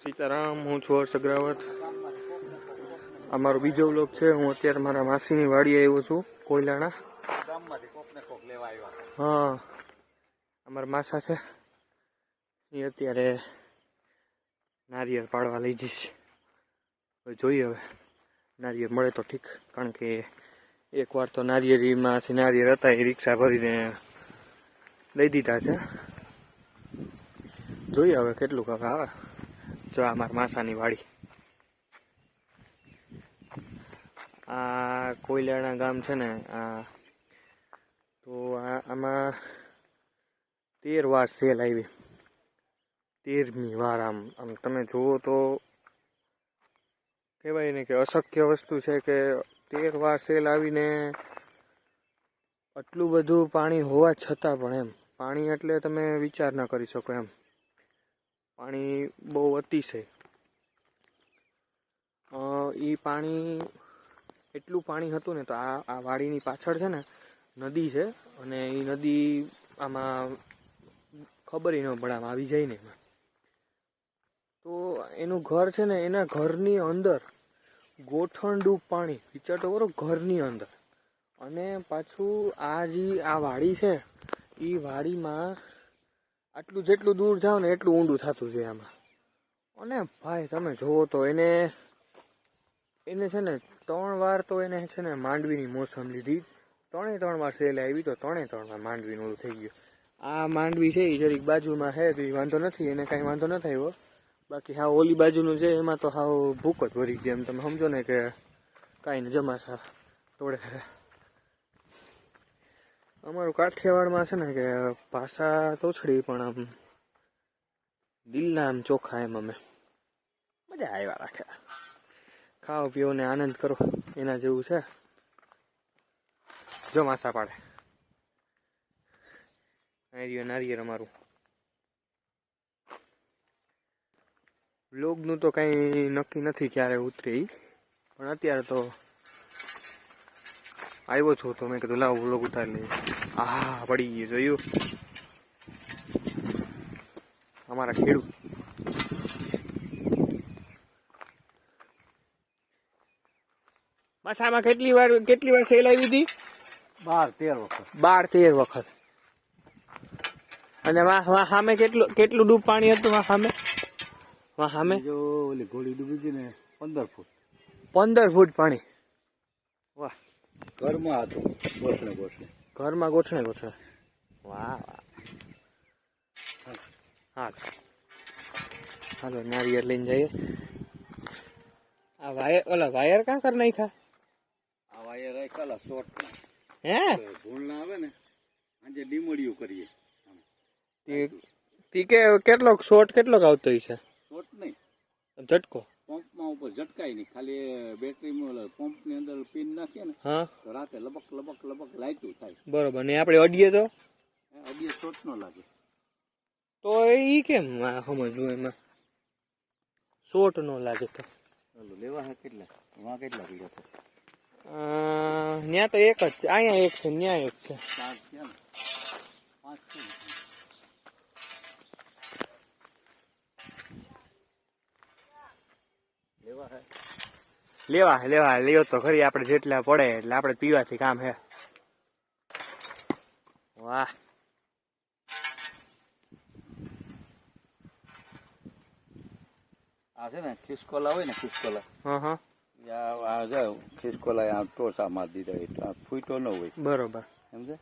સીતારામ, હું છું હર્ષ અગ્રવાલ. આ મારો બીજો વ્લોગ છે. હું અત્યારે મારા માસીની વાડીએ આવ્યો છું, કોયલાણા. હા, અમારા માસા છે એ અત્યારે નારિયેળ પાડવા લઈ જઈશ. જોઈએ હવે નારિયેળ મળે તો ઠીક, કારણ કે એકવાર તો નારિયેળીમાંથી નારિયેળ હતા એ રિક્ષા ભરીને લઈ દીધા છે. જોઈએ હવે કેટલું કાંક આવે. જો આ મારા માસાની વાડી. આ કોયલાણા ગામ છે ને, આ તો આમાં 13 વાર સેલ આવી. 13મી વાર. આમ તમે જુઓ તો કહેવાય ને કે અશક્ય વસ્તુ છે કે 13 વાર સેલ આવીને આટલું બધું પાણી હોવા છતાં પણ એમ પાણી એટલે તમે વિચાર ના કરી શકો એમ. પાણી બહુ અતિશય. એ પાણી એટલું પાણી હતું ને, તો આ વાડીની પાછળ છે ને નદી છે, અને એ નદી આમાં ખબર ન પડે આમ આવી જાય ને એમાં. તો એનું ઘર છે ને, એના ઘરની અંદર ગોઠણડૂબ પાણી. વિચાર તો કરો, ઘરની અંદર. અને પાછું આ વાડી છે, એ વાડીમાં આટલું જેટલું દૂર જાઓ ને એટલું ઊંડું થતું છે આમાં. અને ભાઈ તમે જુઓ તો એને છે ને 3 વાર તો એને છે ને માંડવીની મોસમ લીધી. 3 વાર સેલ આવી, તો 3 વાર માંડવીનું ઓલું થઈ ગયું. આ માંડવી છે એ જરીક બાજુમાં છે તો એ વાંધો નથી, એને કાંઈ વાંધો ન થયો. બાકી હા ઓલી બાજુનું છે એમાં તો હાવ ભૂક જ ભરી ગઈ. એમ તમે સમજો ને કે કાંઈ ને જમાસા તોડે. અમારું કાઠિયાવાડમાં છે ને કે ભાષા તોછડી પણ આમ દિલના આમ ચોખ્ખા. એમ અમે મજા આવ્યા રાખે. ખાઓ પીઓ ને આનંદ કરો, એના જેવું છે. જો માસા પાડે નારિયેળ અમારું. વ્લોગનું તો કંઈ નક્કી નથી ક્યારે ઉતરે એ, પણ અત્યારે તો આવ્યો છું તો મેં કીધું લાવ વ્લોગ ઉતારી લઈએ. આ પડી ગયું, જોયું અમારા ખેડૂત. માસામાં કેટલી વાર સેલ આવી હતી? 12-13 વખત. અને વાહ સામે કેટલું ડૂબ પાણી હતું? વાહ સામે જો ઓલી ઘોડી ડૂબી ગઈ ને 15 ફૂટ. 15 ફૂટ પાણી. વાહ. ઘરમાં હતું, ઘરમાં ગોઠણે. વાહ. હા, હાલો નારિયેળ લઈને જઈએ. આ વાયર કાં કરી નાખ્યા? આ વાયર રાખાલા શોર્ટ. હે ભૂલ ના આવે ને, આજે ડીમડિયું કરીએ. કેટલોક શોર્ટ કેટલોક આવતો છે? શોર્ટ નહીં, ઝટકો. પંપમાં ઉપર ઝટકાય નહીં, ખાલી બેટરીમાં પંપની અંદર પિન નાખીએ ને, હા, તો રાતે લબક લાઈટું થાય. બરોબર. ને આપણે અડીએ તો અડીએ શોર્ટ ન લાગે. તો એ કેમ સમજવું એમાં શોર્ટ ન લાગે તો? લેવા કેટલા પીડા થાય? ત્યાં તો એક જ છે. અહીંયા એક છે, ત્યાં એક છે. 4 છે ને, 5 છે. લેવા લ્યો તો ખરી. આપણે જેટલા પડે એટલે આપણે પીવાથી કામ હે. વાહ. આ છે ને ખિસકોલા હોય ને, ખિસકોલા. હા. આ જાય ખિસકોલા, આ ટોસા મારી દીધા, ફૂટો ન હોય. બરોબર. સમજે?